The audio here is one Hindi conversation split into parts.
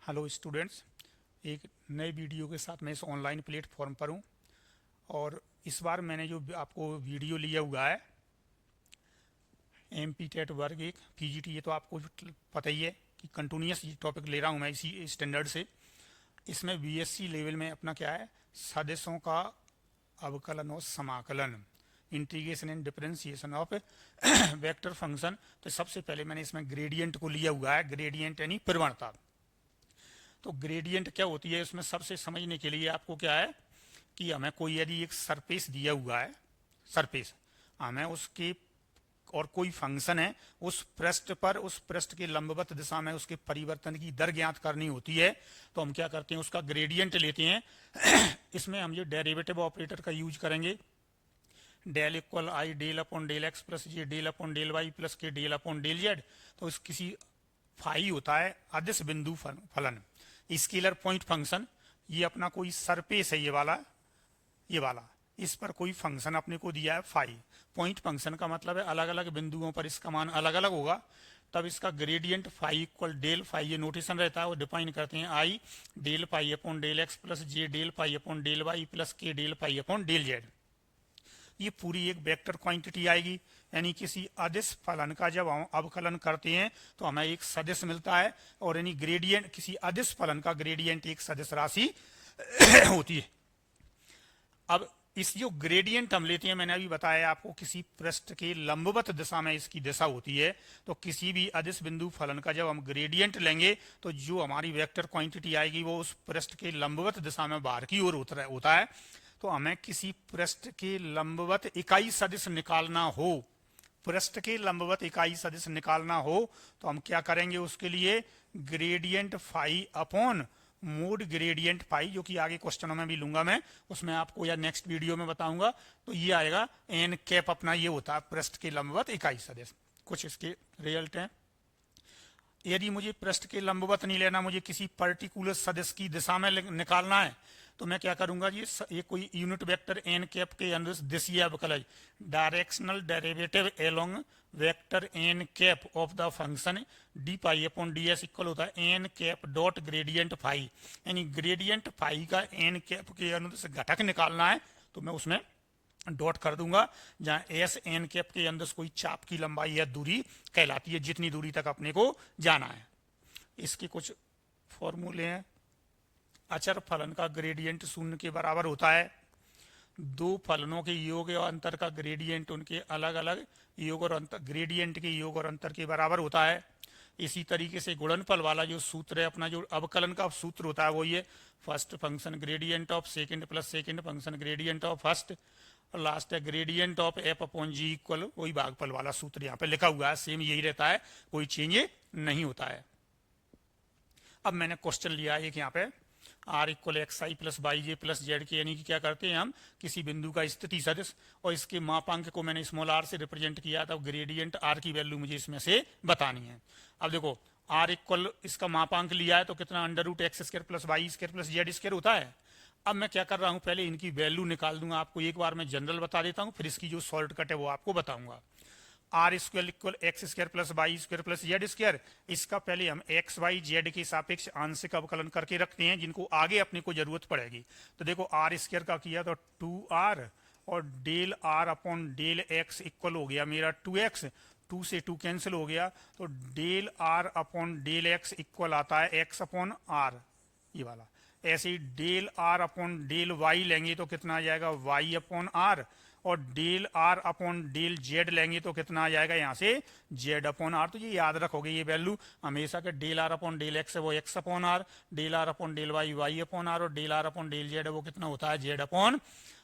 हेलो स्टूडेंट्स, एक नए वीडियो के साथ मैं इस ऑनलाइन प्लेटफॉर्म पर हूँ। और इस बार मैंने जो आपको वीडियो लिया हुआ है एम पी टेट वर्ग एक पीजीटी, ये तो आपको पता ही है कि कंटिन्यूस टॉपिक ले रहा हूँ मैं इसी स्टैंडर्ड से। इसमें बीएससी लेवल में अपना क्या है, सदिशों का अवकलन और समाकलन, integration and differentiation of vector function. तो सबसे पहले मैंने इसमें ग्रेडियंट को लिया हुआ है, ग्रेडियंट यानी प्रवणता। तो ग्रेडियंट क्या होती है, उसमें सबसे समझने के लिए आपको क्या है कि हमें कोई यदि एक सरफेस दिया हुआ है, सरफेस हमें उसके और कोई फंक्शन है, उस पृष्ठ पर उस पृष्ठ के लंबवत दिशा में उसके परिवर्तन की दर ज्ञात करनी होती है। तो हम क्या करते हैं, उसका ग्रेडियंट लेते हैं। इसमें हम ये डेरिवेटिव ऑपरेटर का यूज करेंगे। Del equal I del upon del X plus J del upon del Y plus K del upon del Z. तो इस किसी फाई होता है अदिश बिंदु फलन, स्केलर पॉइंट फंक्शन। ये अपना कोई सरफेस है, ये वाला इस पर कोई फंक्शन अपने को दिया है फाई। पॉइंट फंक्शन का मतलब है अलग अलग बिंदुओं पर इसका मान अलग अलग होगा, तब इसका gradient phi equal del phi, ये नोटेशन रहता है, वो डिफाइन करते हैं I del pi upon del X plus J del pi upon del Y plus K del pi upon del Z. ये पूरी एक वेक्टर क्वांटिटी आएगी, यानी किसी अदिश फलन का जब हम अवकलन करते हैं तो हमें एक सदिश मिलता है। और यानी ग्रेडियंट, किसी अदिश फलन का ग्रेडियंट एक सदिश राशि होती है। अब इस जो ग्रेडियंट हम लेते हैं, मैंने अभी बताया आपको, किसी पृष्ठ के लंबवत दिशा में इसकी दिशा होती है। तो किसी भी अदिश बिंदु फलन का जब हम ग्रेडियंट लेंगे तो जो हमारी वेक्टर क्वांटिटी आएगी वो उस पृष्ठ के लंबवत दिशा में बाहर की ओर होता है। तो हमें किसी पृष्ठ के लंबवत इकाई सदिश निकालना हो, पृष्ठ के लंबवत इकाई सदिश निकालना हो, तो हम क्या करेंगे, उसके लिए gradient phi upon mod gradient phi, जो कि आगे क्वेश्चनों में भी लूंगा मैं, उसमें आपको या नेक्स्ट वीडियो में बताऊंगा। तो ये आएगा एन कैप, अपना ये होता है पृष्ठ के लंबवत इकाई सदिश। कुछ इसके रिजल्ट हैं। यदि मुझे पृष्ठ के लंबवत नहीं लेना, मुझे किसी पर्टिकुलर सदिश की दिशा में निकालना है, तो मैं क्या करूंगा जी, ये कोई यूनिट वेक्टर एन कैप के अंदर दिशीय अवकलज, directional derivative along vector N cap of the function D pi upon D S equal होता है N cap dot gradient phi. यानी ग्रेडियंट फाई का एन कैप के अंदर से घटक निकालना है, तो मैं उसमें डॉट कर दूंगा, जहां एस एन कैप के अंदर कोई चाप की लंबाई या दूरी कहलाती है, जितनी दूरी तक अपने को जाना है। इसके कुछ फॉर्मूले हैं। अचर फलन का ग्रेडियंट शून्य के बराबर होता है। दो फलनों के योग और अंतर का ग्रेडियंट उनके अलग अलग योग और अंतर, ग्रेडियंट के योग और अंतर के बराबर होता है। इसी तरीके से गुणनफल वाला जो सूत्र है, अपना जो अवकलन का सूत्र होता है, वो ये first function gradient of second plus second function gradient of first, और लास्ट है gradient of F upon G equal, वही भागफल वाला सूत्र यहाँ पे लिखा हुआ है, सेम यही रहता है, कोई चेंज नहीं होता है। अब मैंने क्वेश्चन लिया एक यहाँ पे, R equal X I plus Y J plus Z K, यानी कि क्या करते हैं हम, किसी बिंदु का स्थिति सदिश, और इसके मापांक को मैंने स्मॉल आर से रिप्रेजेंट किया था। ग्रेडियंट आर की वैल्यू मुझे इसमें से बतानी है। अब देखो, आर इक्वल इसका मापांक लिया है तो कितना, under root x square plus Y square plus Z square होता है। अब मैं क्या कर रहा हूँ, पहले इनकी वैल्यू निकाल दूंगा। आपको एक बार मैं जनरल बता देता हूँ, फिर इसकी जो शॉर्टकट है वो आपको बताऊंगा। R square equal X square plus Y square plus Z square, इसका पहले हम एक्स वाई जेड के सापेक्ष आंशिक अवकलन करके रखते हैं, जिनको आगे अपने को जरूरत पड़ेगी। तो देखो, आर स्क्वायर का किया तो 2r, और del R upon del X equal हो गया मेरा 2x, 2 से 2 कैंसिल हो गया, तो del R upon del X equal आता है एक्स अपॉन आर, ये वाला। ऐसे ही del R upon del Y लेंगे तो कितना आ जाएगा, वाई अपॉन आर, और del R upon del Z लेंगे तो कितना आ जाएगा यहाँ से, जेड अपॉन आर। तो ये याद रखोगे ये वैल्यू हमेशा के, del R upon del X है वो X upon R, del R upon del Y Y upon R, और del R upon del Z है वो कितना होता है, जेड अपॉन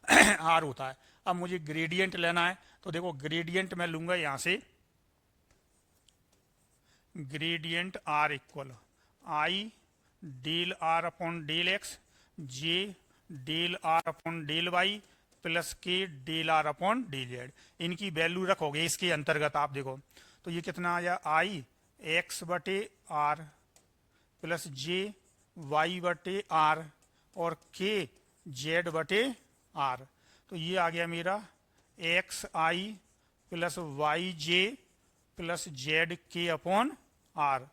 आर होता है। अब मुझे ग्रेडियंट लेना है, तो देखो ग्रेडियंट मैं लूंगा यहाँ से, gradient R equal I del R upon del X, J del R upon del Y plus K del R upon del Z. इनकी वैल्यू रखोगे इसके अंतर्गत, आप देखो तो ये कितना आ जाए, आई एक्स बटे आर प्लस जे वाई बटे आर और के जेड बटे आर। तो ये आ गया मेरा x I plus Y J plus Z K upon are.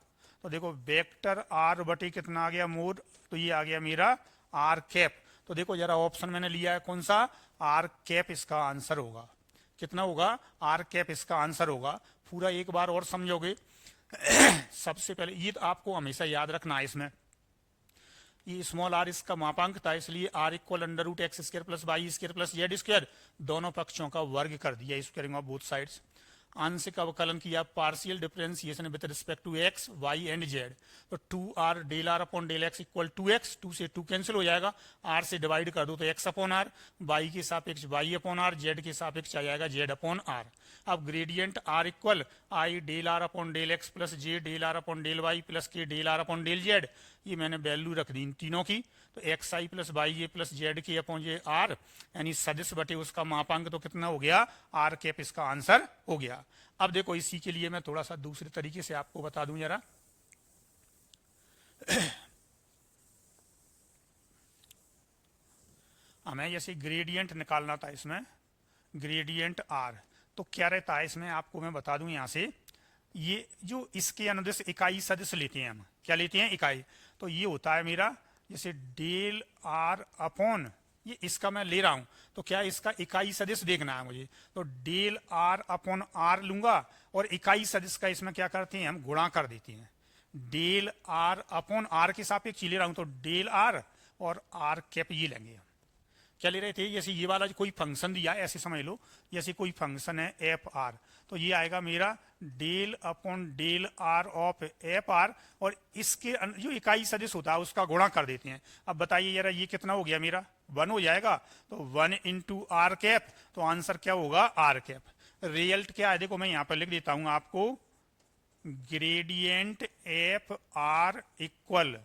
तो देखो वेक्टर आर बटे कितना आ गया मोड, तो ये आ गया मेरा आर कैप। तो देखो जरा ऑप्शन मैंने लिया है कौन सा, आर कैप इसका आंसर होगा। कितना होगा, आर कैप इसका आंसर होगा। पूरा एक बार और समझोगे। सबसे पहले ये तो आपको हमेशा याद रखना है, इसमें ये स्मॉल आर इसका मापांक था, इसलिए R equal under root x square plus Y square plus Z square, दोनों पक्षों का वर्ग कर दिया, स्क्वायरिंग ऑफ बोथ साइड्स। आंशिक अवकलन किया partial differentiation with respect to X Y and Z, तो 2r del R upon del X equal 2x, 2 से 2 कैंसिल हो जाएगा, r से डिवाइड कर दो तो x अपॉन आर, y के सापेक्ष y अपॉन आर, z के सापेक्ष आ जाएगा z अपॉन आर। अब gradient r equal i del R upon del X plus j del R upon del Y plus k del R upon del Z, ये मैंने वैल्यू रख दी इन तीनों की, तो X I plus Y A plus Z K upon J R, यानी सदिश बटे उसका मापांक, तो कितना हो गया, आर कैप इसका आंसर हो गया। अब देखो इसी के लिए मैं थोड़ा सा दूसरे तरीके से आपको बता दूं जरा। हमें जैसे ग्रेडियंट निकालना था इसमें, ग्रेडियंट आर, तो क्या रहता है इसमें आपको मैं बता दूं यहां से, ये जो इसके अनुदिश इकाई सदिश लेते हैं हम, क्या लेते हैं, इकाई, तो ये होता है मेरा जैसे डेल आर अपॉन, ये इसका मैं ले रहा हूं, तो क्या इसका इकाई सदिश देखना है मुझे, तो डेल आर अपॉन आर लूंगा, और इकाई सदिश का इसमें क्या करते हैं हम, गुणा कर देते हैं, डेल आर अपॉन आर के सापेक्ष ले रहा हूं, तो डेल आर और आर कैप ये लेंगे हम। क्या ले रहे थे, जैसे ये वाला कोई फंक्शन दिया है, ऐसे समझ लो जैसे कोई फंक्शन है एफ आर, तो ये आएगा मेरा del upon del are of F R, और इसके जो इकाई सदिश होता है उसका गुणा कर देते हैं। अब बताइए जरा ये कितना हो गया मेरा, 1 हो जाएगा, तो 1 इंटू आर कैप, तो आंसर क्या होगा, आर कैप। रिजल्ट क्या है, देखो मैं यहाँ पर लिख देता हूँ आपको, gradient F R equal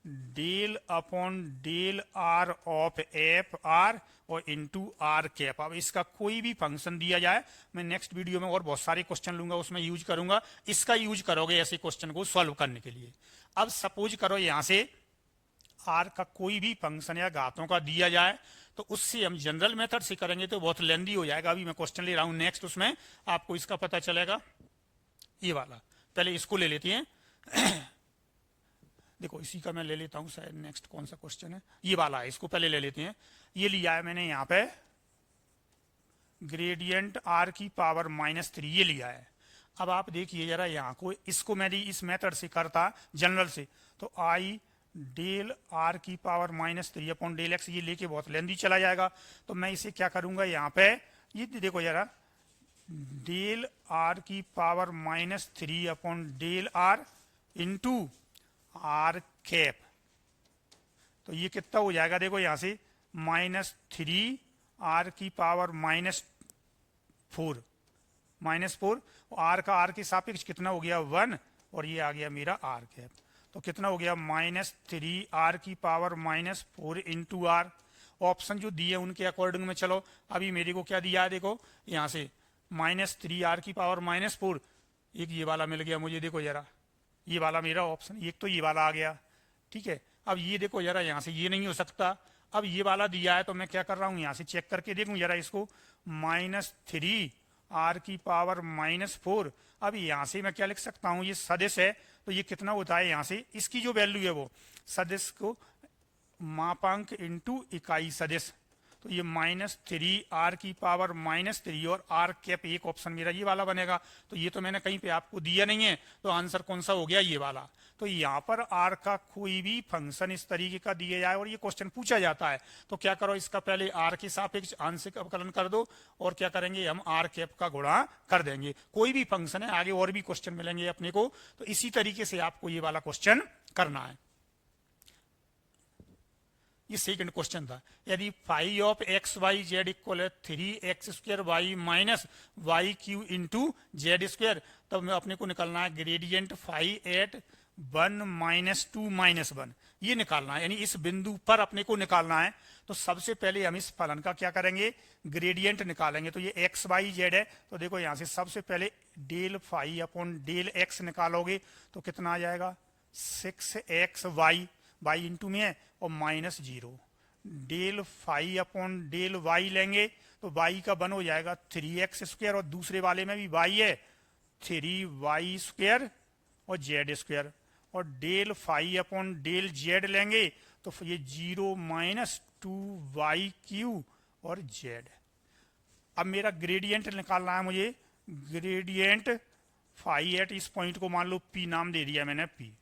del upon del are of F R और इंटू आर कैप। अब इसका कोई भी फंक्शन दिया जाए, मैं नेक्स्ट वीडियो में और बहुत सारे क्वेश्चन लूंगा, उसमें यूज करूंगा, इसका यूज करोगे ऐसे क्वेश्चन को सॉल्व करने के लिए। अब सपोज करो यहां से आर का कोई भी फंक्शन या घातों का दिया जाए, तो उससे हम जनरल मेथड से करेंगे तो बहुत लेंदी हो जाएगा। अभी मैं क्वेश्चन ले रहा हूं नेक्स्ट, उसमें आपको इसका पता चलेगा। ये वाला पहले इसको ले लेते हैं। देखो इसी का मैं ले लेता हूं, शायद नेक्स्ट कौन सा क्वेश्चन है, ये वाला है, इसको पहले ले लेते हैं। ये लिया है मैंने यहाँ पे ग्रेडियंट आर की पावर -3, ये लिया है। अब आप देखिए जरा यहाँ को, इसको मैं इस मेथड से करता जनरल से, तो आई डेल आर की पावर -3 अपॉन डेल एक्स, ये लेके बहुत लेंदी चला जाएगा, तो मैं इसे क्या करूंगा यहाँ पे, ये देखो जरा, डेल आर की power -3 upon del R into are cap, तो ये कितना हो जाएगा, देखो यहां से -3 आर की पावर -4, आर का आर के सापेक्ष कितना हो गया 1, और ये आ गया मेरा आर कैप, तो कितना हो गया -3 आर की पावर -4 इंटू आर। ऑप्शन जो दिए उनके अकॉर्डिंग में चलो। अभी मेरे को क्या दिया है, देखो यहां से -3 आर की पावर -4, एक ये वाला मिल गया मुझे, देखो जरा ये वाला मेरा ऑप्शन, एक तो ये वाला आ गया, ठीक है। अब ये देखो जरा यहाँ से ये नहीं हो सकता, अब ये वाला दिया है, तो मैं क्या कर रहा हूँ यहाँ से चेक करके देखूं जरा इसको, -3 आर की पावर -4। अब यहाँ से मैं क्या लिख सकता हूँ, ये सदिश है, तो ये कितना होता है, यहाँ से इसकी जो वैल्यू है वो सदिश को मापांक इंटू इकाई सदिश, तो ये -3 आर की पावर -3 और आर कैप, एक ऑप्शन मेरा ये वाला बनेगा। तो ये तो मैंने कहीं पे आपको दिया नहीं है, तो आंसर कौन सा हो गया, ये वाला। तो यहाँ पर आर का कोई भी फंक्शन इस तरीके का दिया जाए और ये क्वेश्चन पूछा जाता है, तो क्या करो, इसका पहले आर के सापेक्ष आंशिक अवकलन कर दो, और क्या करेंगे हम, आर कैप का गुणा कर देंगे। कोई भी फंक्शन है, आगे और भी क्वेश्चन मिलेंगे अपने को, तो इसी तरीके से आपको ये वाला क्वेश्चन करना है। ये सेकंड क्वेश्चन था, यदि phi of X Y Z equal है 3x² Y minus Y Q into Z square, तब अपने को निकालना है ग्रेडियंट फाई एट 1 - 2 - 1, ये निकालना है, यानी इस बिंदु पर अपने को निकालना है। तो सबसे पहले हम इस फलन का क्या करेंगे, ग्रेडियंट निकालेंगे। तो ये एक्स वाई जेड है, तो देखो यहाँ से सबसे पहले del phi upon del X निकालोगे, तो कितना आ जाएगा 6x वाई इंटू में है और -0, del phi upon del Y लेंगे, तो वाई का 1 हो जाएगा 3x² और दूसरे वाले में भी वाई है 3y² और जेड स्क्वायर, और del phi upon del Z लेंगे तो ये 0 माइनस 2y³ और जेड। अब मेरा ग्रेडियंट निकालना है मुझे, ग्रेडियंट फाई एट, इस पॉइंट को मान लो पी नाम दे दिया मैंने, पी।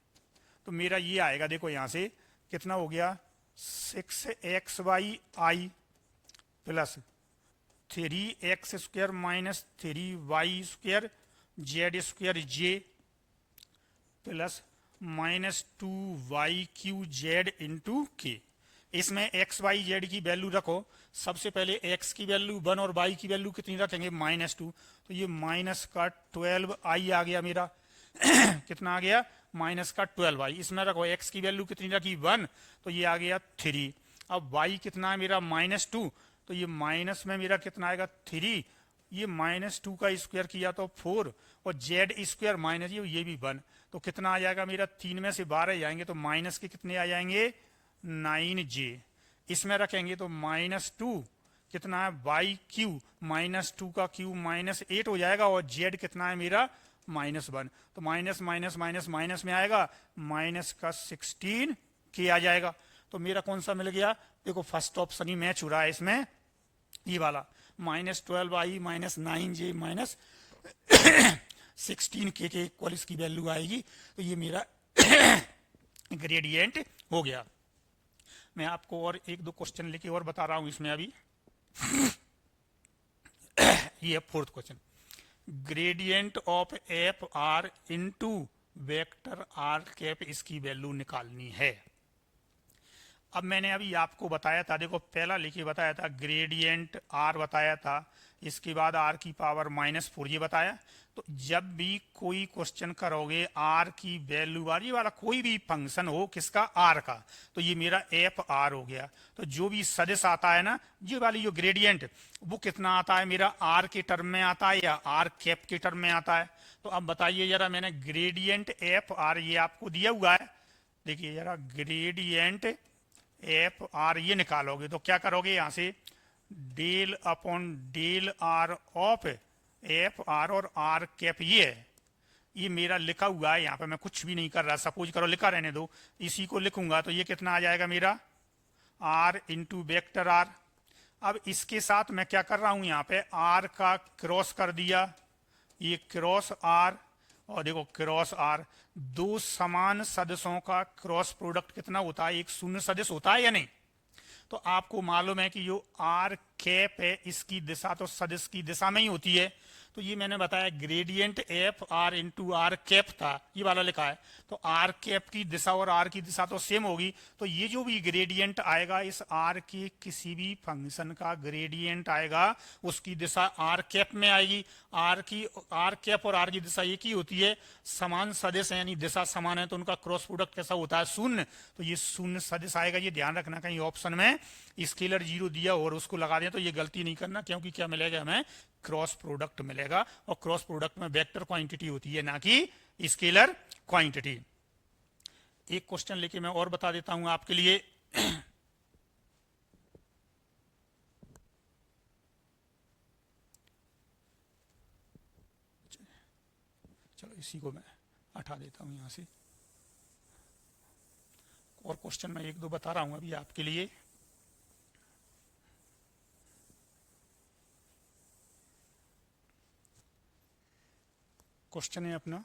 तो मेरा ये आएगा, देखो यहाँ से कितना हो गया, 6xy plus 3x² minus 3y² Z square J plus minus 2y³ Z into K. इसमें एक्स वाई जेड की वैल्यू रखो। सबसे पहले x की वैल्यू 1 और y की वैल्यू कितनी रखेंगे, -2। तो ये माइनस का 12i आ गया मेरा कितना आ गया, माइनस का 12i। इसमें रखो x की वैल्यू कितनी रखी, 1, तो ये आ गया 3। अब y कितना है मेरा, -2, तो ये माइनस में मेरा कितना आएगा, 3। ये -2 का स्क्वायर किया तो 4, और जेड स्क्वायर माइनस ये भी 1, तो कितना आ जाएगा मेरा, 3 में से 12 जाएंगे तो माइनस के कितने आ जाएंगे, 9j। इसमें रखेंगे तो -2 कितना है, y³ -2 का क्यूब -8 हो जाएगा, और z कितना है मेरा, -1। तो माइनस माइनस माइनस माइनस में आएगा, माइनस का 16 के आ जाएगा। तो मेरा कौन सा मिल गया, देखो फर्स्ट ऑप्शन ही मैच हो रहा है इसमें, ये वाला -12i -9j -16k के इक्वल इसकी वैल्यू आएगी। तो ये मेरा ग्रेडियंट हो गया। मैं आपको और एक दो क्वेश्चन लेके और बता रहा हूं इसमें अभी ये है fourth question, gradient of F r into vector r cap, इसकी वैल्यू निकालनी है। अब मैंने अभी आपको बताया था, देखो पहला लिखिए बताया था ग्रेडियंट आर बताया था, इसके बाद आर की पावर -4 ये बताया। तो जब भी कोई क्वेश्चन करोगे आर की वैल्यू आर, ये वाला कोई भी फंक्शन हो किसका, आर का, तो ये मेरा एफ आर हो गया। तो जो भी सदिश आता है ना, ये वाली जो ग्रेडियंट, वो कितना आता है मेरा, आर के टर्म में आता है या आर कैप के टर्म में आता है। तो अब बताइए जरा, मैंने ग्रेडियंट एफ आर ये आपको दिया हुआ है, देखिए जरा, ग्रेडियंट एफ आर ये निकालोगे तो क्या करोगे, यहां से del upon del are of F R और आर कैप ये है, ये मेरा लिखा हुआ है यहाँ पे, मैं कुछ भी नहीं कर रहा, सपोज करो लिखा रहने दो, इसी को लिखूंगा तो ये कितना आ जाएगा मेरा, आर इंटू वेक्टर आर। अब इसके साथ मैं क्या कर रहा हूं, यहाँ पे आर का क्रॉस कर दिया, ये क्रॉस आर, और देखो क्रॉस आर, दो समान सदिशों का क्रॉस प्रोडक्ट कितना होता है, एक शून्य सदिश होता है या नहीं। तो आपको मालूम है कि जो आर कैप है इसकी दिशा तो सदिश की दिशा में ही होती है। तो ये मैंने बताया gradient F r into are cap था, ये वाला लिखा है, तो आर कैप की दिशा और आर की दिशा तो सेम होगी। तो ये जो भी ग्रेडियंट आएगा इस आर के किसी भी फंक्शन का ग्रेडियंट आएगा उसकी दिशा आर कैप में आएगी। आर कैप और आर की दिशा एक ही होती है, समान सदिश है यानी दिशा समान है, तो उनका क्रॉस प्रोडक्ट कैसा होता है, शून्य। तो ये शून्य सदिश आएगा, ये ध्यान रखना, कहीं ऑप्शन में स्केलर 0 दिया और उसको लगा दें तो ये गलती नहीं करना, क्योंकि क्या मिलेगा हमें, क्रॉस प्रोडक्ट मिलेगा, और क्रॉस प्रोडक्ट में वेक्टर क्वांटिटी होती है ना कि स्केलर क्वांटिटी। एक क्वेश्चन लेके मैं और बता देता हूं आपके लिए चलो इसी को मैं हटा देता हूं यहां से, और क्वेश्चन मैं एक दो बता रहा हूं अभी आपके लिए। क्वेश्चन है अपना,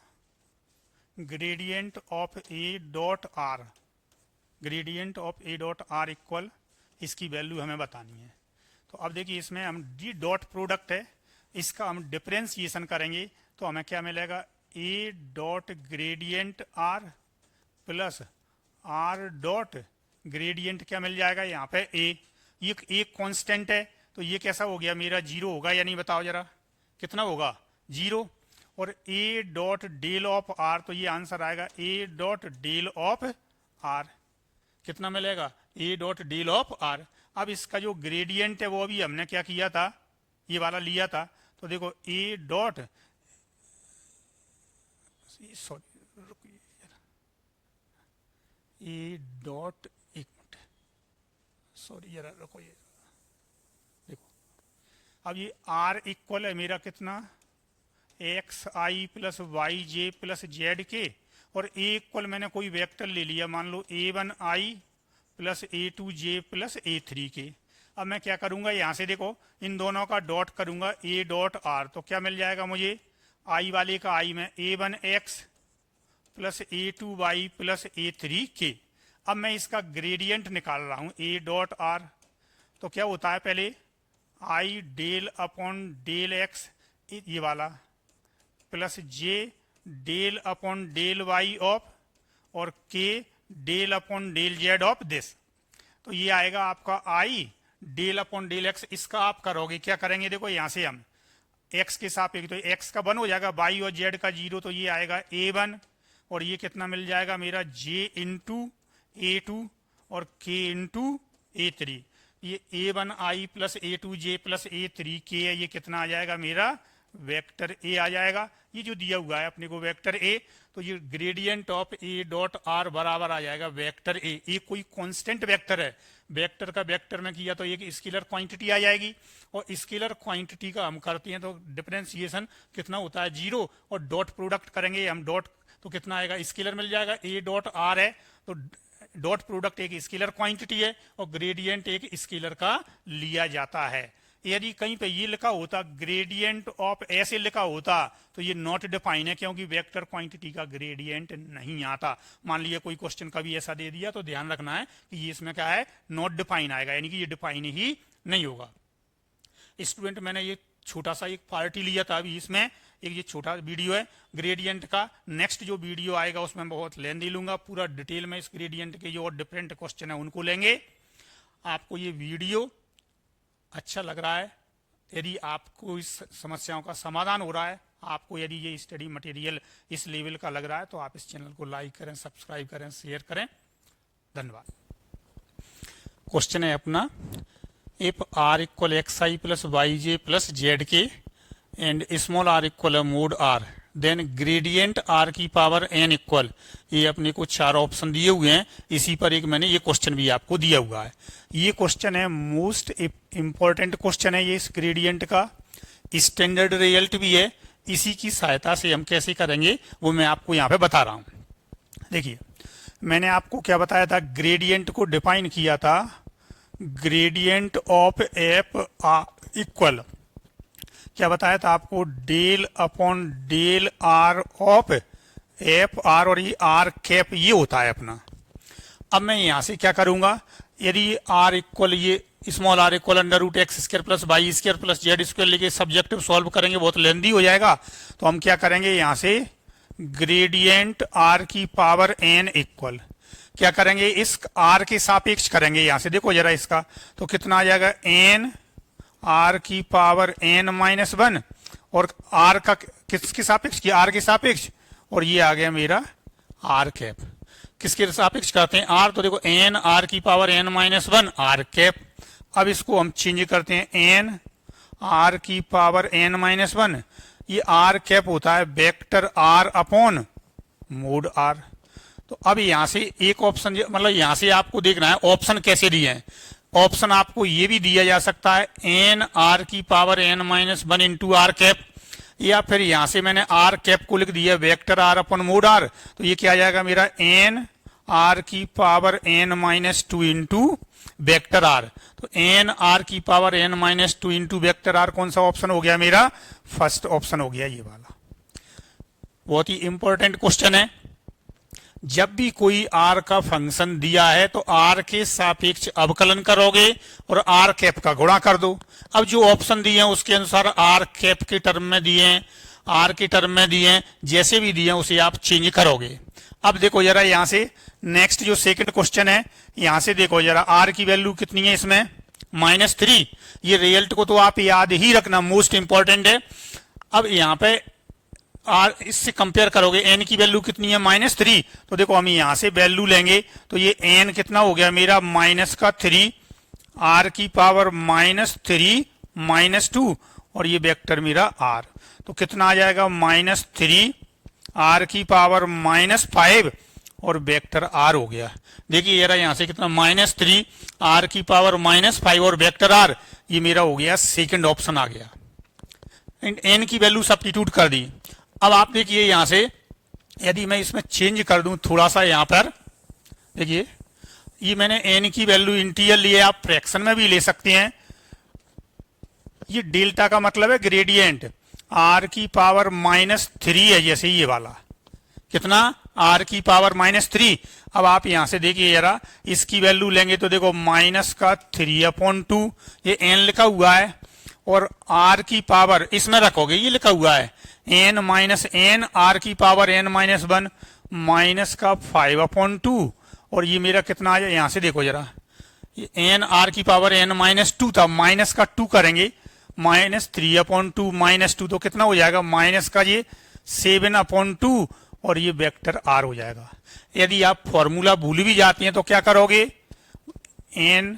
gradient of A dot are, gradient of A dot are equal, इसकी वैल्यू हमें बतानी है। तो अब देखिए इसमें हम डी डॉट प्रोडक्ट है, इसका हम डिफरेंशिएशन करेंगे तो हमें क्या मिलेगा, a dot gradient r plus r dot gradient क्या मिल जाएगा यहाँ पे ए, ये एक कांस्टेंट है, तो ये कैसा हो गया मेरा, 0 होगा या नहीं, बताओ जरा कितना होगा, 0। और a dot del of r, तो ये आंसर आएगा a dot del of r, कितना मिलेगा, a dot del of r. अब इसका जो ग्रेडियंट है वो अभी हमने क्या किया था, ये वाला लिया था, तो देखो ए डॉट, सॉरी रुकिए, ए डॉट, एक मिनट सॉरी जरा रुको, ये देखो अब ये आर इक्वल है मेरा कितना, x I plus Y J plus Z के, और ए इक्वल मैंने कोई वेक्टर ले लिया, मान लो a1i plus a2j plus a3k। अब मैं क्या करूंगा, यहाँ से देखो इन दोनों का डॉट करूंगा a डॉट r, तो क्या मिल जाएगा मुझे, i वाले का i में a1x plus a2y plus a3k। अब मैं इसका ग्रेडियंट निकाल रहा हूँ a डॉट r, तो क्या होता है पहले i del upon del x ये वाला plus j del upon del y of और k del upon del z of this. तो ये आएगा आपका i del upon del x। इसका आप करोगे, क्या करेंगे, देखो यहाँ से हम x के सापेक्ष, तो x का 1 हो जाएगा, y और z का 0, तो ये आएगा a1 और ये कितना मिल जाएगा मेरा j इंटू a2 और k इंटू a3। ये a1i plus a2j plus a3k है, ये कितना आ जाएगा मेरा वेक्टर a आ जाएगा। ये जो दिया हुआ है अपने को वेक्टर a, तो ये gradient of a dot r बराबर आ जाएगा वेक्टर a। ये कोई कांस्टेंट वेक्टर है, वेक्टर का वेक्टर में किया तो एक स्केलर क्वांटिटी आ जाएगी, और स्केलर क्वांटिटी का हम करते हैं तो डिफरेंशिएशन कितना होता है 0, और डॉट प्रोडक्ट करेंगे हम डॉट, तो कितना आएगा, स्केलर मिल जाएगा। a डॉट r है तो डॉट प्रोडक्ट एक स्केलर क्वांटिटी है और ग्रेडियंट एक स्केलर का लिया जाता है। यदि कहीं पे ये लिखा होता ग्रेडियंट ऑफ ऐसे लिखा होता तो ये नॉट डिफाइन है, क्योंकि वेक्टर क्वांटिटी का ग्रेडियंट नहीं आता। मान लिया कोई क्वेश्चन कभी ऐसा दे दिया तो ध्यान रखना है कि ये इसमें क्या है, नॉट डिफाइन आएगा, यानी कि ये डिफाइन ही नहीं होगा। स्टूडेंट मैंने ये छोटा सा एक पार्टी लिया था अभी, इसमें एक ये छोटा वीडियो है ग्रेडियंट का। नेक्स्ट जो वीडियो आएगा उसमें बहुत लेंदी लूंगा, पूरा डिटेल में इस ग्रेडियंट के जो और डिफरेंट क्वेश्चन है उनको लेंगे। आपको ये वीडियो अच्छा लग रहा है, यदि आपको इस समस्याओं का समाधान हो रहा है, आपको यदि ये स्टडी मटेरियल इस लेवल का लग रहा है, तो आप इस चैनल को लाइक करें, सब्सक्राइब करें, शेयर करें। धन्यवाद। क्वेश्चन है अपना, if r equal xi plus yj plus zk and small r equal mod r, then gradient r की पावर n इक्वल, ये अपने को 4 ऑप्शन दिए हुए हैं। इसी पर एक मैंने ये क्वेश्चन भी आपको दिया हुआ है। ये क्वेश्चन है मोस्ट इंपॉर्टेंट क्वेश्चन है ये इस ग्रेडियंट का, स्टैंडर्ड रिजल्ट भी है। इसी की सहायता से हम कैसे करेंगे वो मैं आपको यहाँ पे बता रहा हूँ। देखिए मैंने आपको क्या बताया था, ग्रेडियंट को डिफाइन किया था, ग्रेडियंट ऑफ एफ इक्वल क्या बताया था आपको, del upon del are of F R, और ये आर कैप ये होता है अपना। अब मैं यहां से क्या करूंगा, यदि आर इक्वल ये small r equal under root x square plus Y square plus Z square लेके सब्जेक्टिव सॉल्व करेंगे, बहुत लेंदी हो जाएगा। तो हम क्या करेंगे, यहां से ग्रेडियंट आर की पावर एन इक्वल क्या करेंगे, इस आर के सापेक्ष करेंगे। यहां से देखो जरा इसका, तो कितना आ जाएगा, एन आर की पावर एन माइनस 1, और आर का किसके सापेक्ष किया, आर के सापेक्ष, और ये आ गया मेरा आर कैप। किसके सापेक्ष करते हैं, आर, तो देखो एन आर की power n minus 1 r cap. अब इसको हम चेंज करते हैं, एन आर की पावर एन माइनस 1, ये आर कैप होता है vector r upon mod r. तो अब यहां से एक ऑप्शन, मतलब यहां से आपको देखना है ऑप्शन कैसे दिए हैं। ऑप्शन आपको ये भी दिया जा सकता है, एन आर की power n minus 1 into are cap, या फिर यहां से मैंने आर कैप को लिख दिया vector r upon mod r, तो ये क्या आ जाएगा मेरा, एन आर की power n minus 2 into vector r. तो एन आर की power n minus 2 into vector r कौन सा ऑप्शन हो गया मेरा, फर्स्ट ऑप्शन हो गया ये वाला। बहुत ही इंपॉर्टेंट क्वेश्चन है। जब भी कोई आर का फंक्शन दिया है तो आर के सापेक्ष अवकलन करोगे और आर कैप का गुणा कर दो। अब जो ऑप्शन दिए हैं उसके अनुसार आर कैप के टर्म में दिए हैं, आर के टर्म में दिए हैं, जैसे भी दिए हैं उसे आप चेंज करोगे। अब देखो जरा यहां से नेक्स्ट जो सेकंड क्वेश्चन है, यहां से देखो जरा आर की वैल्यू कितनी है इसमें, -3। ये रिजल्ट को तो आप याद ही रखना, मोस्ट इंपॉर्टेंट है। अब यहाँ पे आर इससे कंपेयर करोगे, एन की वैल्यू कितनी है, -3, तो देखो हम यहां से वैल्यू लेंगे तो ये एन कितना हो गया मेरा, -3, आर की पावर -3 -2, और ये वेक्टर मेरा आर, तो कितना आ जाएगा, -3 आर की पावर -5 और वेक्टर आर हो गया। देखिए जरा यहां से कितना, -3 आर की पावर -5 और वेक्टर आर, ये मेरा हो गया सेकंड ऑप्शन आ गया। एन की वैल्यू सब्स्टिट्यूट कर दी। अब आप देखिए यहां से यदि मैं इसमें चेंज कर दूं थोड़ा सा यहाँ पर, देखिए ये मैंने n की वैल्यू इंटीजर लिए, आप फ्रैक्शन में भी ले सकते हैं। ये डेल्टा का मतलब है ग्रेडियंट, r की पावर -3 है, जैसे ये वाला कितना r की पावर -3। अब आप यहां से देखिए जरा, इसकी वैल्यू लेंगे तो देखो -3/2, ये n लिखा हुआ है, और r की पावर इसमें रखोगे, ये लिखा हुआ है n - n, r की पावर n-1 -5/2, और ये मेरा कितना आ जाए, यहां से देखो जरा, ये n r की पावर n-2 था, माइनस का 2 करेंगे, -3/2 -2 तो कितना हो जाएगा, माइनस का ये 7/2, और ये वेक्टर r हो जाएगा। यदि आप फॉर्मूला भूल भी जाती हैं तो क्या करोगे, n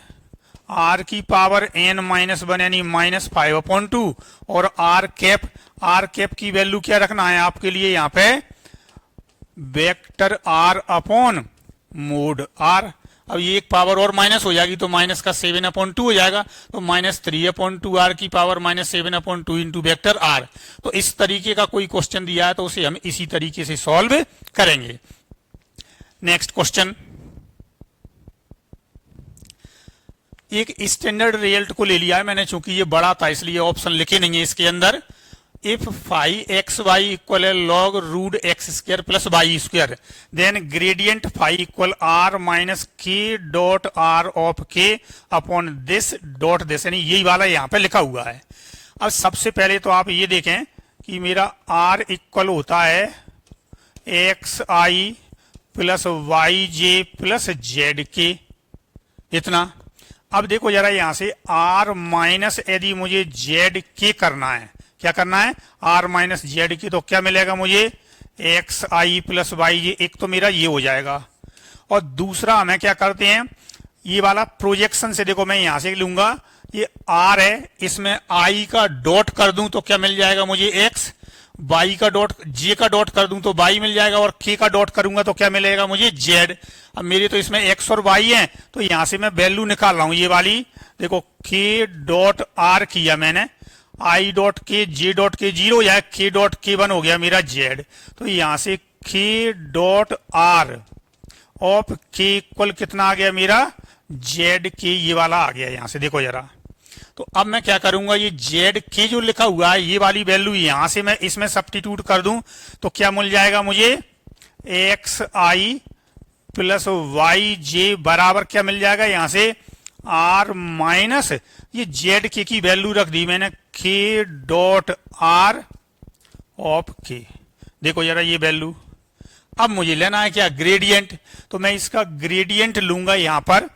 r की पावर n-1 यानी -5/2, और r कैप की वैल्यू क्या रखना है आपके लिए यहाँ पे, vector r upon mode r। अब ये एक पावर और माइनस हो जाएगी तो माइनस का 7/2 हो जाएगा, तो -3/2 r की पावर -7/2 इंटू वेक्टर r। तो इस तरीके का कोई क्वेश्चन दिया है तो उसे हम इसी तरीके से सॉल्व करेंगे। नेक्स्ट क्वेश्चन, एक स्टैंडर्ड रिजल्ट को ले लिया है मैंने, चूंकि ये बड़ा था इसलिए ऑप्शन लिखे नहीं है इसके अंदर। If phi xy equal log root x² plus Y square, then gradient phi equal r minus k dot r of k upon this dot this, यानी यही वाला यहाँ पे लिखा हुआ है। अब सबसे पहले तो आप ये देखें कि मेरा r इक्वल होता है xi plus yj plus zk, इतना। अब देखो जरा यहां से r माइनस यदि मुझे zk करना है, क्या करना है, r माइनस zk, तो क्या मिलेगा मुझे, xi प्लस yj, एक तो मेरा ये हो जाएगा। और दूसरा हमें क्या करते हैं, ये वाला प्रोजेक्शन से देखो, मैं यहां से लूंगा, ये r है, इसमें i का डॉट कर दूं तो क्या मिल जाएगा मुझे, x, y का डॉट, j का डॉट कर दूं तो y मिल जाएगा, और k का डॉट करूंगा तो क्या मिलेगा मुझे, z। अब मेरे तो इसमें x और y है, तो यहां से मैं वैल्यू निकाल रहा हूं, ये वाली देखो, k डॉट r किया मैंने, i dot k, j dot k 0 हो जाए, k डॉट k1 हो गया मेरा z। तो यहां से k dot r of k equal कितना आ गया मेरा, zk, ये वाला आ गया यहां से, देखो जरा। तो अब मैं क्या करूंगा, ये zk जो लिखा हुआ है, ये वाली वैल्यू यहां से मैं इसमें सब्स्टिट्यूट कर दूं तो क्या मिल जाएगा मुझे, xi प्लस yj बराबर क्या मिल जाएगा यहां से, r माइनस ये zk की वैल्यू रख दी मैंने, k dot r of k, देखो जरा ये वैल्यू। अब मुझे लेना है क्या, ग्रेडियंट, तो मैं इसका ग्रेडियंट लूंगा यहां पर,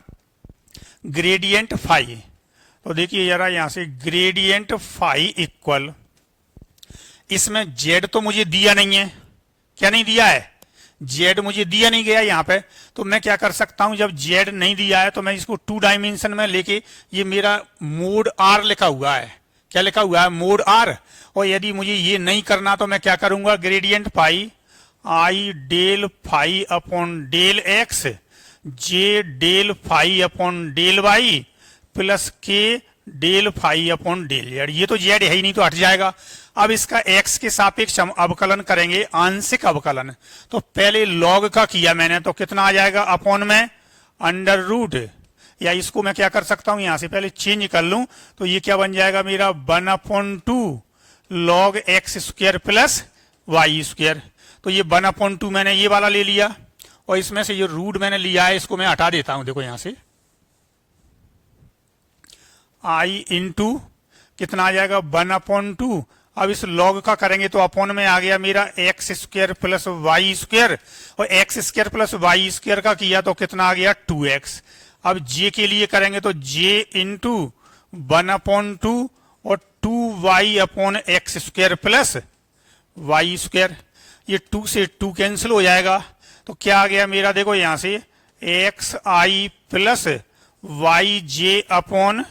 ग्रेडियंट फाई। तो देखिए जरा यहां से ग्रेडियंट फाई इक्वल, इसमें z तो मुझे दिया नहीं है, क्या नहीं दिया है, z मुझे दिया नहीं गया यहाँ पे। तो मैं क्या कर सकता हूं, जब z नहीं दिया है तो मैं इसको 2 डायमेंशन में लेके, ये मेरा मोड r लिखा हुआ है, क्या लिखा हुआ है, मोड r। और यदि मुझे ये नहीं करना तो मैं क्या करूंगा, gradient phi i del phi upon del x, j del phi upon del y plus k del phi upon del z। ये तो z है ही नहीं तो हट जाएगा। अब इसका x के सापेक्ष हम अवकलन करेंगे, आंशिक अवकलन। तो पहले log का किया मैंने तो कितना आ जाएगा, अपॉन में अंडर रूट, या इसको मैं क्या कर सकता हूं, यहां से पहले चेंज कर लूं तो ये क्या बन जाएगा मेरा, 1/2 log x square plus Y square. तो ये 1/2 मैंने ये वाला ले लिया, और इसमें से ये रूट मैंने लिया है, इसको मैं हटा देता हूं, देखो यहां से i इंटू कितना आ जाएगा, 1/2। अब इस log का करेंगे तो अपॉन में आ गया मेरा X square plus Y square, और X square plus Y square का किया तो कितना आ गया, 2x। अब j के लिए करेंगे तो j इंटू 1/2 और 2y upon x square plus Y square, ये 2 से 2 कैंसिल हो जाएगा। तो क्या आ गया मेरा, देखो यहां से xi plus Y J upon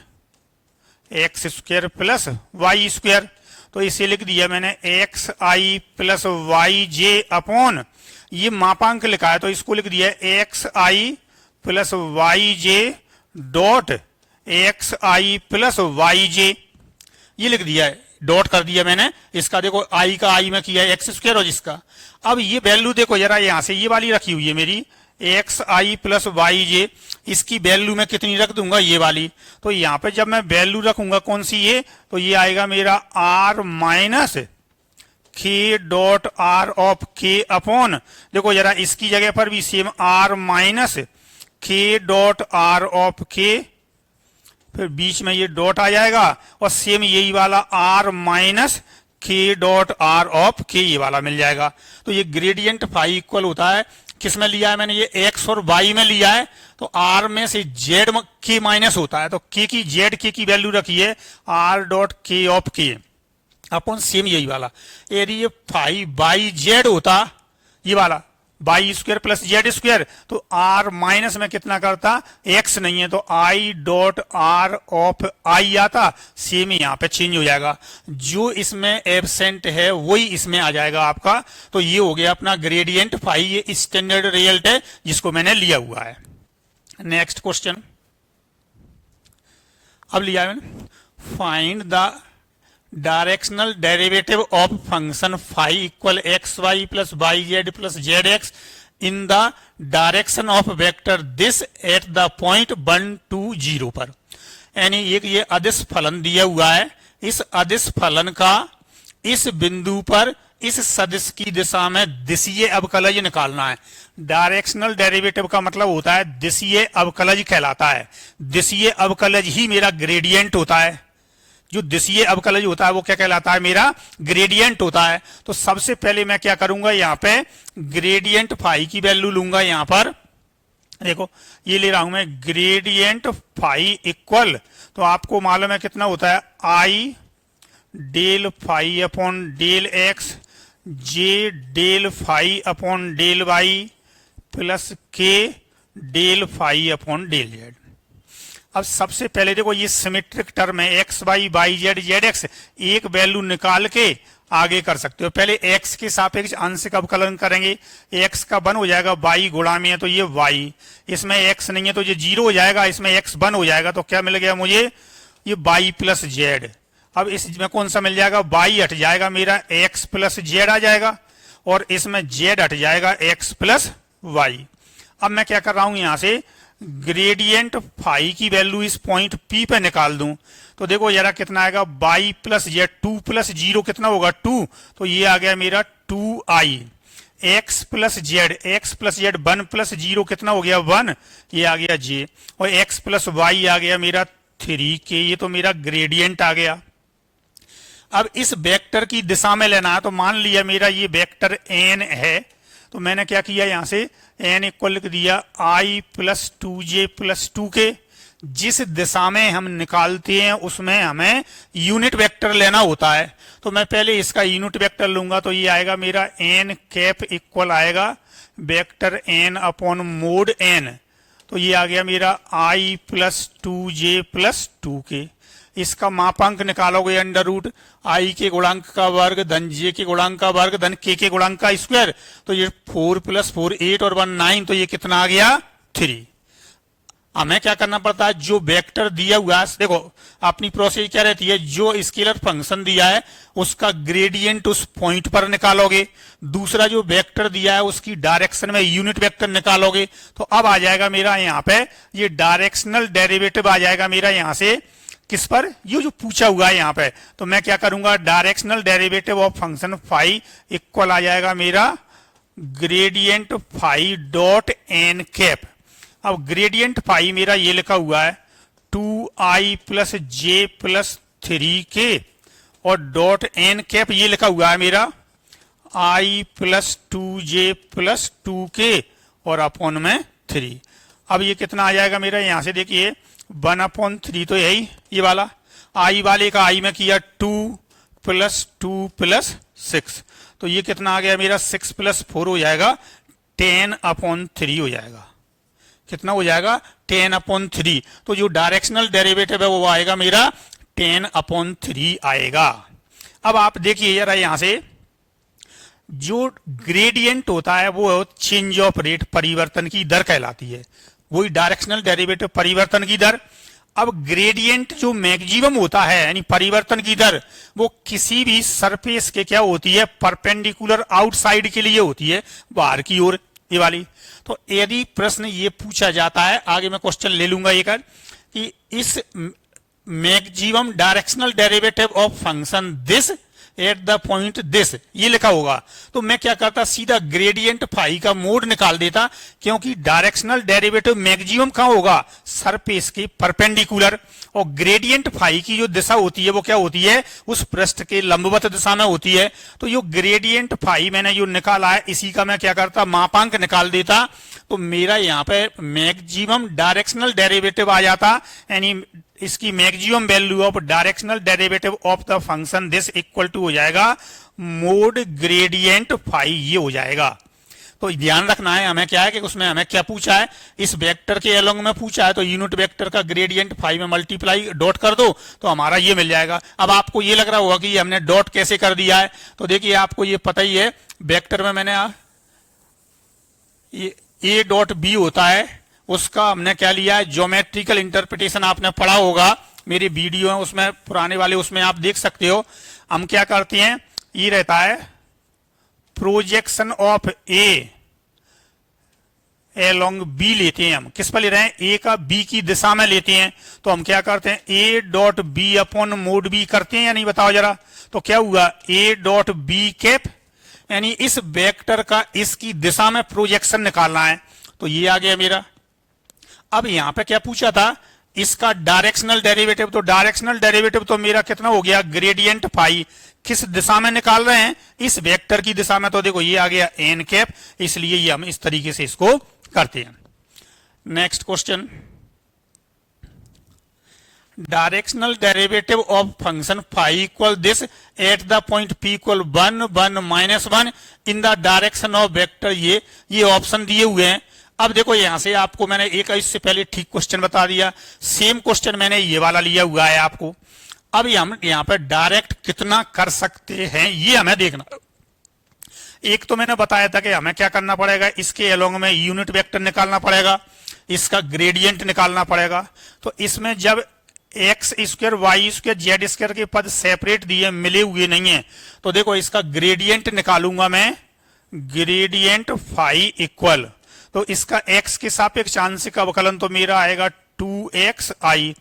x square plus Y square. तो इसे लिख दिया मैंने xi plus Y J upon, ये मापांक लिखा है तो इसको लिख दिया xi plus Y J dot xi plus Y J, ये लिख दिया है। डॉट कर दिया मैंने, इसका देखो आई का आई में किया एक्स स्क्वायर और इसका। अब ये वैल्यू देखो जरा, यहां से ये वाली रखी हुई है मेरी एक्स आई प्लस वाई जे, इसकी वैल्यू मैं कितनी रख दूंगा, ये वाली। तो यहाँ पे जब मैं वैल्यू रखूंगा कौन सी ये, तो ये आएगा मेरा आर माइनस के डॉट आर ऑफ के अपॉन, देखो जरा इसकी जगह पर भी सेम आर माइनस के डॉट आर ऑफ के, फिर बीच में ये डॉट आ जाएगा और सेम यही वाला आर माइनस के डॉट आर ऑफ के, ये वाला मिल जाएगा। तो ये ग्रेडियंट फाई इक्वल होता है, किस में लिया है मैंने, ये एक्स और वाई में लिया है। तो आर में से जेड के माइनस होता है, तो के की जेड के की वैल्यू रखी है आर डॉट के ऑफ के अपन सेम यही वाला। यदि ये फाई बाई जेड होता, ये वाला by square plus Z square, तो आर माइनस में कितना करता, एक्स नहीं है तो आई डॉट आर ऑफ आई आता, सेम यहाँ पे चेंज हो जाएगा, जो इसमें एब्सेंट है वही इसमें आ जाएगा आपका। तो ये हो गया अपना ग्रेडियंट फाई, ये स्टैंडर्ड रिजल्ट है जिसको मैंने लिया हुआ है। नेक्स्ट क्वेश्चन अब लिया है मैंने, find the directional derivative of function phi equal x y plus y z plus z x in the direction of vector this at the point 1 2 0 पर। यानी एक ये अदिश फलन दिया हुआ है, इस अदिश फलन का इस बिंदु पर इस सदिश की दिशा में दिशीय अवकलज निकालना है। डायरेक्शनल डेरिवेटिव का मतलब होता है दिशीय अवकलज कहलाता है, दिशीय अवकलज ही मेरा ग्रेडियंट होता है। जो दिशीय अवकलज होता है वो क्या कहलाता है, मेरा ग्रेडियंट होता है। तो सबसे पहले मैं क्या करूंगा, यहाँ पे ग्रेडियंट फाई की वैल्यू लूंगा। यहाँ पर देखो ये ले रहा हूं मैं ग्रेडियंट फाई इक्वल, तो आपको मालूम है कितना होता है, I del phi upon del X J del phi upon del Y plus K del phi upon del Z. अब सबसे पहले देखो ये सिमेट्रिक टर्म है, X Y Y Z Z X, एक वैल्यू निकाल के आगे कर सकते हो। पहले एक्स के सापेक्ष आंशिक अवकलन करेंगे, एक्स का 1 हो जाएगा, वाई गुणा में है तो ये वाई, इसमें एक्स नहीं है तो ये 0 हो जाएगा, इसमें एक्स 1 हो जाएगा, तो क्या मिल गया मुझे, ये वाई प्लस जेड। अब इसमें कौन सा मिल जाएगा, वाई हट जाएगा, मेरा एक्स प्लस जेड आ जाएगा, और इसमें जेड हट जाएगा, एक्स प्लस वाई। अब मैं क्या कर रहा हूं, यहां से ग्रेडियंट फाई की वैल्यू इस पॉइंट पी पे निकाल दूं, तो देखो जरा कितना आएगा, वाई प्लस जेड 2 प्लस 0 कितना होगा 2, तो ये आ गया मेरा 2i, x plus Z 1 plus 0 कितना हो गया 1, ये आ गया जे, और एक्स प्लस वाई आ गया मेरा 3k, ये तो मेरा ग्रेडियंट आ गया। अब इस वेक्टर की दिशा में लेना है, तो मान लिया मेरा ये वेक्टर n है, तो मैंने क्या किया, यहां से n इक्वल लिख दिया i plus 2j plus 2k। जिस दिशा में हम निकालते हैं उसमें हमें यूनिट वेक्टर लेना होता है, तो मैं पहले इसका यूनिट वेक्टर लूंगा, तो ये आएगा मेरा n कैप इक्वल आएगा vector n upon mode n, तो ये आ गया मेरा i plus 2j plus 2k। इसका मापांक निकालोगे अंडर रूट आई के गुणांक का वर्ग धन जे के गुणांक का वर्ग धन के गुणांक का स्क्वायर, तो ये 4 प्लस 4 8 और 1 9, तो ये कितना आ गया 3। हमें क्या करना पड़ता है, जो वेक्टर दिया हुआ है, देखो अपनी प्रोसेस क्या रहती है, जो स्केलर फंक्शन दिया है उसका ग्रेडियंट उस पॉइंट पर निकालोगे, दूसरा जो वेक्टर दिया है उसकी डायरेक्शन में यूनिट वेक्टर निकालोगे, तो अब आ जाएगा मेरा यहाँ पे ये डायरेक्शनल डेरिवेटिव आ जाएगा मेरा यहाँ से किस पर, ये जो पूछा हुआ है यहाँ पे। तो मैं क्या करूंगा, directional derivative of function phi equal आ जाएगा मेरा gradient phi dot N cap. अब ग्रेडियंट फाई मेरा ये लिखा हुआ है 2i प्लस जे प्लस 3k, और डॉट एन कैप ये लिखा हुआ है मेरा i plus 2j plus 2k और अपॉन में 3। अब ये कितना आ जाएगा मेरा, यहां से देखिए 1/3, तो यही ये वाला i वाले का i में किया 2 प्लस 2 प्लस 6, तो ये कितना आ गया मेरा 6 प्लस 4 हो जाएगा 10/3 हो जाएगा, कितना हो जाएगा 10/3। तो जो डायरेक्शनल डेरिवेटिव है वो आएगा मेरा 10/3 आएगा। अब आप देखिए जरा यहां से जो ग्रेडियंट होता है वो चेंज ऑफ रेट, परिवर्तन की दर कहलाती है, वही डायरेक्शनल डेरिवेटिव परिवर्तन की दर। अब ग्रेडियंट जो मैक्सिमम होता है यानी परिवर्तन की दर, वो किसी भी सरफेस के क्या होती है, परपेंडिकुलर आउटसाइड के लिए होती है, बाहर की ओर, ये वाली। तो यदि प्रश्न ये पूछा जाता है, आगे मैं क्वेश्चन ले लूंगा एक कि इस maximum directional derivative of function this at the point this, ये लिखा होगा, तो मैं क्या करता, सीधा ग्रेडियंट फाई का मोड निकाल देता, क्योंकि डायरेक्शनल डेरिवेटिव मैक्सिमम कहां होगा, सरफेस के परपेंडिकुलर, और ग्रेडियंट फाई की जो दिशा होती है वो क्या होती है, उस पृष्ठ के लंबवत दिशा में होती है। तो ये ग्रेडियंट फाई मैंने जो निकाला है, इसी का मैं क्या करता, मापांक निकाल देता, तो मेरा यहाँ पे मैक्सिमम डायरेक्शनल डेरिवेटिव आ जाता, यानी इसकी maximum value of directional derivative of the function this equal to हो जाएगा मोड ग्रेडियंट फाई, ये हो जाएगा। तो ध्यान रखना है हमें क्या है कि उसमें हमें क्या पूछा है, इस वेक्टर के अलोंग में पूछा है, तो यूनिट वेक्टर का ग्रेडियंट फाई में मल्टीप्लाई डॉट कर दो तो हमारा ये मिल जाएगा। अब आपको ये लग रहा होगा कि हमने डॉट कैसे कर दिया है, तो देखिए आपको ये पता ही है, वेक्टर में मैंने ये ए डॉट बी होता है, उसका हमने क्या लिया है, ज्योमेट्रिकल इंटरप्रिटेशन आपने पढ़ा होगा, मेरी वीडियो है उसमें पुराने वाले, उसमें आप देख सकते हो। हम क्या करते हैं, ये रहता है projection of a along b लेते हैं, हम किस पर ले रहे हैं, ए का बी की दिशा में लेते हैं, तो हम क्या करते हैं, a dot b upon mod b करते हैं या नहीं, बताओ जरा। तो क्या हुआ, ए डॉट बी कैप, यानी इस वेक्टर का इसकी दिशा में प्रोजेक्शन निकालना है, तो ये आ गया मेरा। अब यहां पे क्या पूछा था, इसका डायरेक्शनल डेरिवेटिव, तो डायरेक्शनल डेरिवेटिव तो मेरा कितना हो गया, ग्रेडियंट फाई, किस दिशा में निकाल रहे हैं, इस वेक्टर की दिशा में, तो देखो ये आ गया एन कैप, इसलिए ये हम इस तरीके से इसको करते हैं। Next question, directional derivative of function phi equal this at the point p equal 1 1 -1 in the direction of vector, ये ऑप्शन दिए हुए हैं। अब देखो यहां से आपको मैंने एक इससे पहले ठीक क्वेश्चन बता दिया, सेम क्वेश्चन मैंने ये वाला लिया हुआ है आपको। अब हम यहां पर डायरेक्ट कितना कर सकते हैं ये हमें देखना। एक तो मैंने बताया था कि हमें क्या करना पड़ेगा, इसके अलोंग में यूनिट वेक्टर निकालना पड़ेगा, इसका ग्रेडियंट निकालना पड़ेगा। तो इसमें जब x square y square z square के पद सेपरेट दिए, मिले हुए नहीं है, तो देखो इसका ग्रेडियंट निकालूंगा मैं, ग्रेडियंट फाई इक्वल, तो इसका x के सापेक्ष आंशिक अवकलन तो मेरा आएगा 2xi,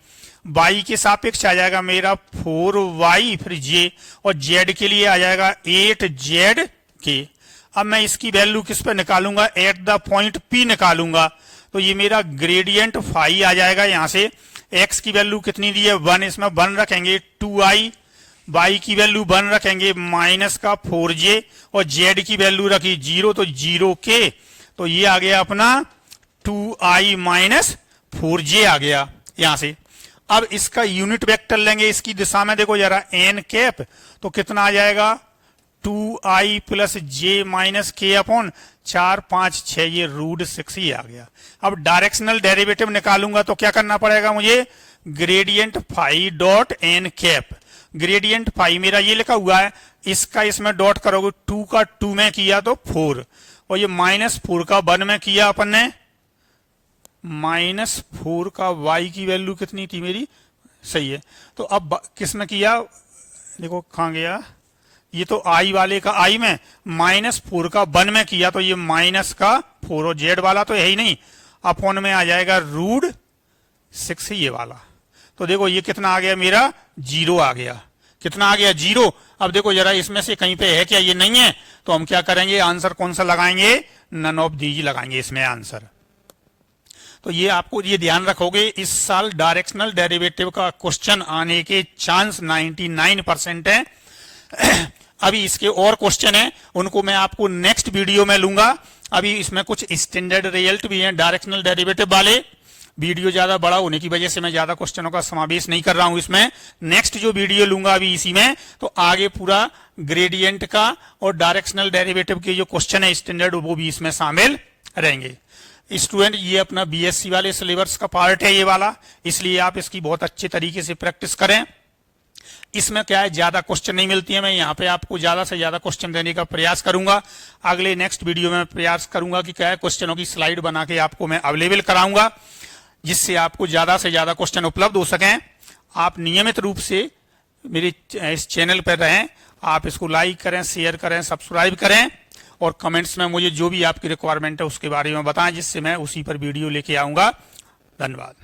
y के सापेक्ष आ जाएगा मेरा 4y फिर j, और z के लिए आ जाएगा 8zk। अब मैं इसकी वैल्यू किस पे निकालूंगा, एट द पॉइंट p निकालूंगा, तो ये मेरा ग्रेडियंट फाई आ जाएगा। यहां से x की वैल्यू कितनी दी है 1, इसमें 1 रखेंगे 2i, y की वैल्यू 1 रखेंगे माइनस का 4j, और z की वैल्यू रखी 0 तो 0k, तो ये आ गया अपना 2i माइनस 4j आ गया यहां से। अब इसका यूनिट वेक्टर लेंगे इसकी दिशा में, देखो जरा एन कैप, तो कितना आ जाएगा 2i प्लस j माइनस के अपॉन 4 5 6, ये √6 ही आ गया। अब डायरेक्शनल डेरिवेटिव निकालूंगा तो क्या करना पड़ेगा मुझे, gradient phi dot N cap, gradient phi मेरा ये लिखा हुआ है, इसका इसमें डॉट करोगे, 2 का 2 में किया तो 4, और ये -4 का 1 में किया अपन ने, -4 का y की वैल्यू कितनी थी मेरी, सही है। तो अब किस में किया, देखो कहां गया, ये तो i वाले का i में, -4 का 1 में किया, तो ये माइनस का 4, और z वाला तो है ही नहीं, अपॉन में आ जाएगा √6 ये वाला। तो देखो ये कितना आ गया मेरा, 0 आ गया, कितना आ गया 0। अब देखो जरा इसमें से कहीं पे है क्या, ये नहीं है, तो हम क्या करेंगे, आंसर कौन सा लगाएंगे, नन ऑफ दीज लगाएंगे इसमें आंसर। तो ये आपको ये ध्यान रखोगे, इस साल डायरेक्शनल डेरिवेटिव का क्वेश्चन आने के चांस 99% है। अभी इसके और क्वेश्चन है, उनको मैं आपको नेक्स्ट वीडियो में लूंगा। अभी इसमें कुछ स्टैंडर्ड रिजल्ट भी हैं डायरेक्शनल डेरिवेटिव वाले, वीडियो ज्यादा बड़ा होने की वजह से मैं ज्यादा क्वेश्चनों का समावेश नहीं कर रहा हूं इसमें। नेक्स्ट जो वीडियो लूंगा अभी इसी में, तो आगे पूरा ग्रेडियंट का और डायरेक्शनल डेरिवेटिव के जो क्वेश्चन है स्टैंडर्ड, वो भी इसमें शामिल रहेंगे। स्टूडेंट, ये अपना बीएससी वाले सिलेबस का पार्ट है ये वाला, इसलिए आप इसकी बहुत अच्छे तरीके से प्रैक्टिस करें। इसमें क्या है, ज्यादा क्वेश्चन नहीं मिलती है, मैं यहाँ पे आपको ज्यादा से ज्यादा क्वेश्चन देने का प्रयास करूंगा। अगले नेक्स्ट वीडियो में प्रयास करूंगा कि क्या है, क्वेश्चनों की स्लाइड बना के आपको मैं अवेलेबल कराऊंगा। जिससे आपको ज़्यादा से ज़्यादा क्वेश्चन उपलब्ध हो सकें। आप नियमित रूप से मेरे इस चैनल पर रहें, आप इसको लाइक करें, शेयर करें, सब्सक्राइब करें और कमेंट्स में मुझे जो भी आपकी रिक्वायरमेंट है उसके बारे में बताएं, जिससे मैं उसी पर वीडियो लेके आऊँगा। धन्यवाद।